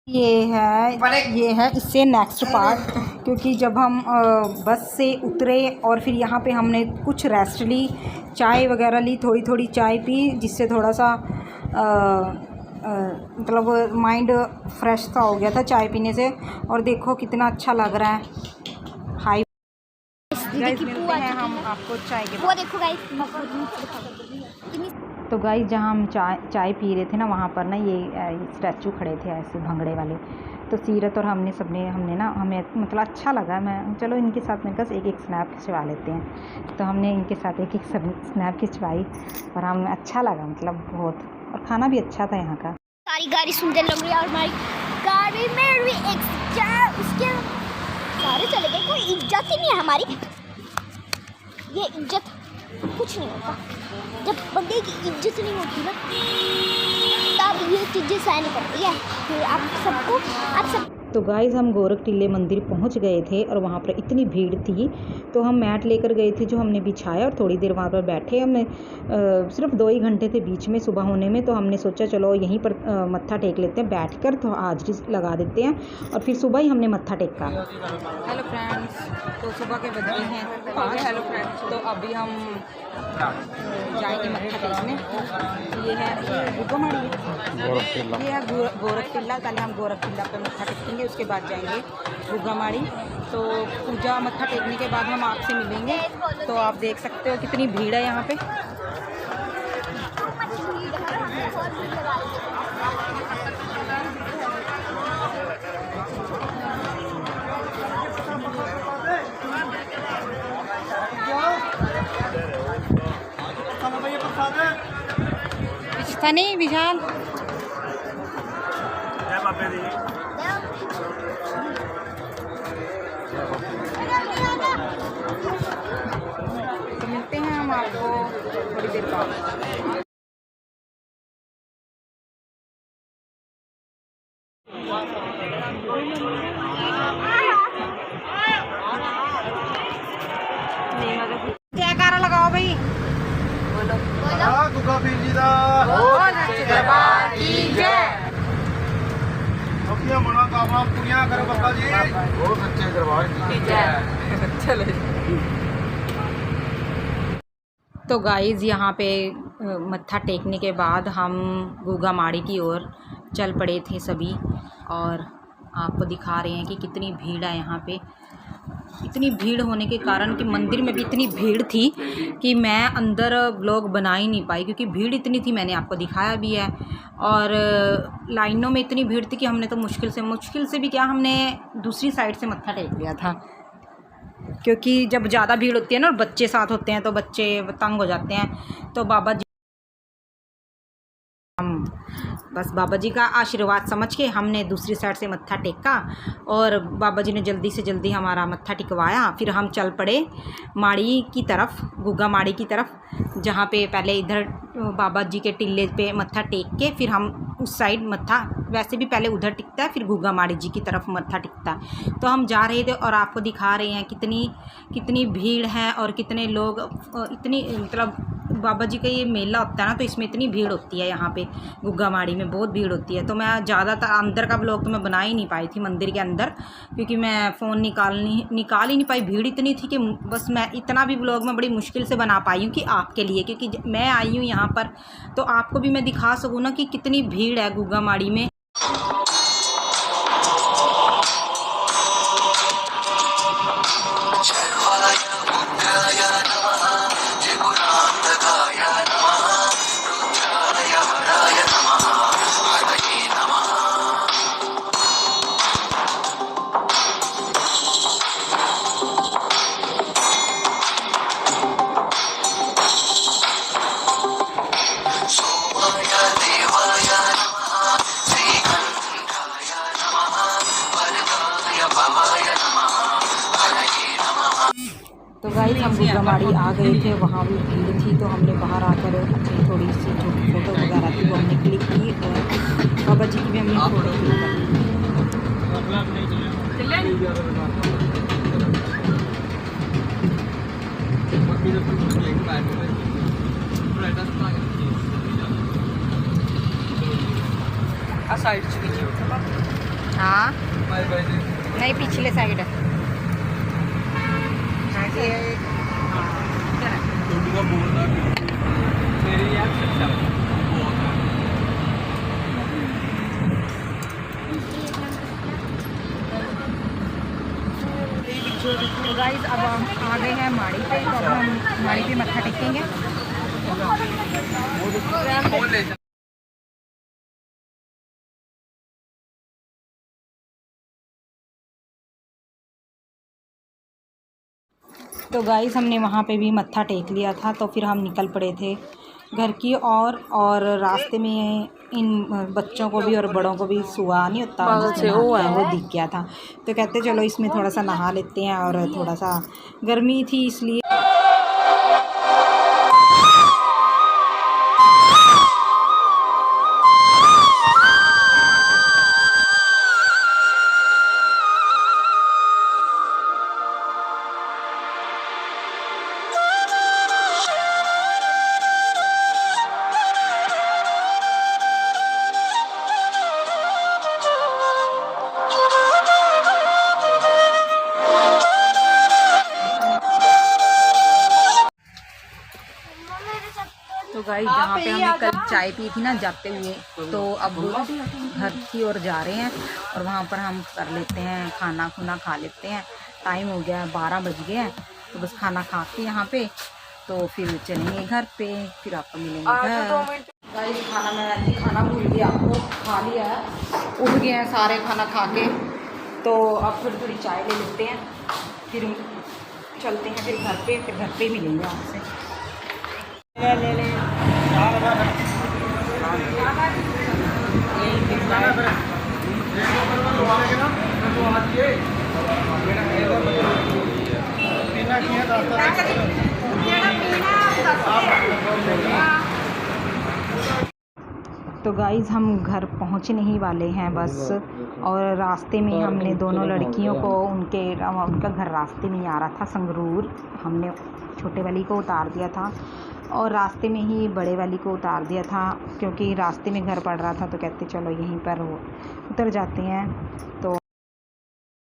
ये है इससे नेक्स्ट पार्ट, क्योंकि जब हम बस से उतरे और फिर यहाँ पे हमने कुछ रेस्ट ली, चाय वगैरह ली, थोड़ी थोड़ी चाय पी, जिससे थोड़ा सा मतलब माइंड फ्रेश सा हो गया था चाय पीने से। और देखो कितना अच्छा लग रहा है। हाई गाइस, मिलते हैं हम आपको चाय के बाद। देखो गाइस, तो गाइस जहाँ हम चाय पी रहे थे ना, वहाँ पर ना ये स्टैचू खड़े थे ऐसे भंगड़े वाले। तो सीरत और हमने ना, हमें मतलब अच्छा लगा। मैं चलो इनके साथ में बस एक स्नैप खिंचवा लेते हैं। तो हमने इनके साथ एक स्नैप खिंचवाई और हमें अच्छा लगा मतलब बहुत। और खाना भी अच्छा था यहाँ का। सारी गाड़ी सुंदर लग रही है और हमारी गाड़ी में भी उसके सारे चले गए, कोई इज्जत ही नहीं है हमारी। ये इज्जत कुछ नहीं होता, जब बंदे की इज्जत नहीं होती ना तब ये चीज़ें सहन करती है। फिर आप सब तो गाइज़ हम गोरख टिल्ले मंदिर पहुंच गए थे और वहाँ पर इतनी भीड़ थी, तो हम मैट लेकर गए थे जो हमने बिछाया और थोड़ी देर वहाँ पर बैठे। हमने सिर्फ 2 ही घंटे थे बीच में सुबह होने में, तो हमने सोचा चलो यहीं पर मत्था टेक लेते हैं बैठकर, तो हाजिरी लगा देते हैं। और फिर सुबह ही हमने मत्था टेका। हेलो फ्रेंड्स, तो सुबह के बजे हैं 5। हेलो फ्रेंड्स, तो अभी हम जाएंगे मत्था टेकने। ये है गुग्गामाड़ी, ये है गोरख टिल्ला। पहले हम गोरख टिल्ला पे मत्था टेकेंगे, उसके बाद जाएंगे गुग्गामाड़ी। तो पूजा मत्था टेकने के बाद हम आपसे मिलेंगे। तो आप देख सकते हो कितनी भीड़ है यहाँ पे। नहीं विशाल, तो मिलते हैं हम आपको थोड़ी देर बाद। क्या कारा लगाओ भाई, मनोकामना पूरियां करो बाबा जी, बहुत अच्छे दरबार की। तो गाइज़ यहाँ पे मत्था टेकने के बाद हम गुग्गामाड़ी की ओर चल पड़े थे सभी। और आपको दिखा रहे हैं कि कितनी भीड़ है यहाँ पे। इतनी भीड़ होने के कारण कि मंदिर में भी इतनी भीड़ थी कि मैं अंदर व्लॉग बना ही नहीं पाई, क्योंकि भीड़ इतनी थी। मैंने आपको दिखाया भी है। और लाइनों में इतनी भीड़ थी कि हमने तो मुश्किल से भी क्या, हमने दूसरी साइड से मत्था टेक लिया था, क्योंकि जब ज़्यादा भीड़ होती है ना और बच्चे साथ होते हैं तो बच्चे तंग हो जाते हैं। तो बाबा जी, हम बस बाबा जी का आशीर्वाद समझ के हमने दूसरी साइड से मत्था टेका और बाबा जी ने जल्दी से जल्दी हमारा मत्था टिकवाया। फिर हम चल पड़े माड़ी की तरफ, गुग्गामाड़ी की तरफ, जहाँ पे पहले इधर बाबा जी के टिल्ले पे मत्था टेक के फिर हम उस साइड मत्था, वैसे भी पहले उधर टिकता है फिर गुग्गामाड़ी जी की तरफ मत्था टिकता है। तो हम जा रहे थे और आपको दिखा रहे हैं कितनी भीड़ है और कितने लोग, इतनी मतलब बाबा जी का ये मेला होता है ना, तो इसमें इतनी भीड़ होती है यहाँ पे गुग्गामाड़ी में, बहुत भीड़ होती है। तो मैं ज़्यादातर अंदर का ब्लॉग तो मैं बना ही नहीं पाई थी मंदिर के अंदर, क्योंकि मैं फ़ोन निकाल ही नहीं पाई। भीड़ इतनी थी कि बस मैं इतना भी ब्लॉग में बड़ी मुश्किल से बना पाई हूँ कि आपके लिए, क्योंकि मैं आई हूँ यहाँ पर तो आपको भी मैं दिखा सकूँ ना कि कितनी भीड़ है गुग्गामाड़ी में। तो गाइस हम गुग्गामाड़ी आ गए थे, वहाँ भी भीड़ थी, तो हमने बाहर आकर अपनी थोड़ी सी छोटी फ़ोटो वगैरह थी वो हमने क्लिक की और बाबा जी की भी हमने फ़ोटो क्लिक कर। साइड हाँ नहीं, पिछले साइड है। तो गाइस अब हम आ गए हैं माड़ी पे, तो अब हम माड़ी पे मत्था टेकेंगे। तो गाइस हमने वहाँ पे भी मत्था टेक लिया था, तो फिर हम निकल पड़े थे घर की और रास्ते में इन बच्चों को भी और बड़ों को भी सुआ नहीं होता, वो दिख गया था। तो कहते चलो इसमें थोड़ा सा नहा लेते हैं, और थोड़ा सा गर्मी थी इसलिए। तो गाइस जहाँ पे हमने कल चाय पी थी ना जाते हुए, तो अब घर की ओर जा रहे हैं और वहाँ पर हम कर लेते हैं खाना खुना खा लेते हैं। टाइम हो गया है, 12 बज गए हैं, तो बस खाना खा के यहाँ पे तो फिर चलेंगे घर पे, फिर आपको मिलेंगे घर। गाइस खाना मैं खाना भूल गया, आपको खा लिया है, उठ गए हैं सारे खाना खा के। तो अब थोड़ी थोड़ी चाय ले लेते हैं, फिर चलते हैं फिर घर पे, फिर घर पे मिलेंगे आपसे। ले तो गाइज़ हम घर पहुंचने ही वाले हैं बस, और रास्ते में हमने दोनों लड़कियों को उनका घर रास्ते में ही आ रहा था संगरूर। हमने छोटे वाली को उतार दिया था और रास्ते में ही बड़े वाली को उतार दिया था, क्योंकि रास्ते में घर पड़ रहा था, तो कहते चलो यहीं पर उतर जाते हैं। तो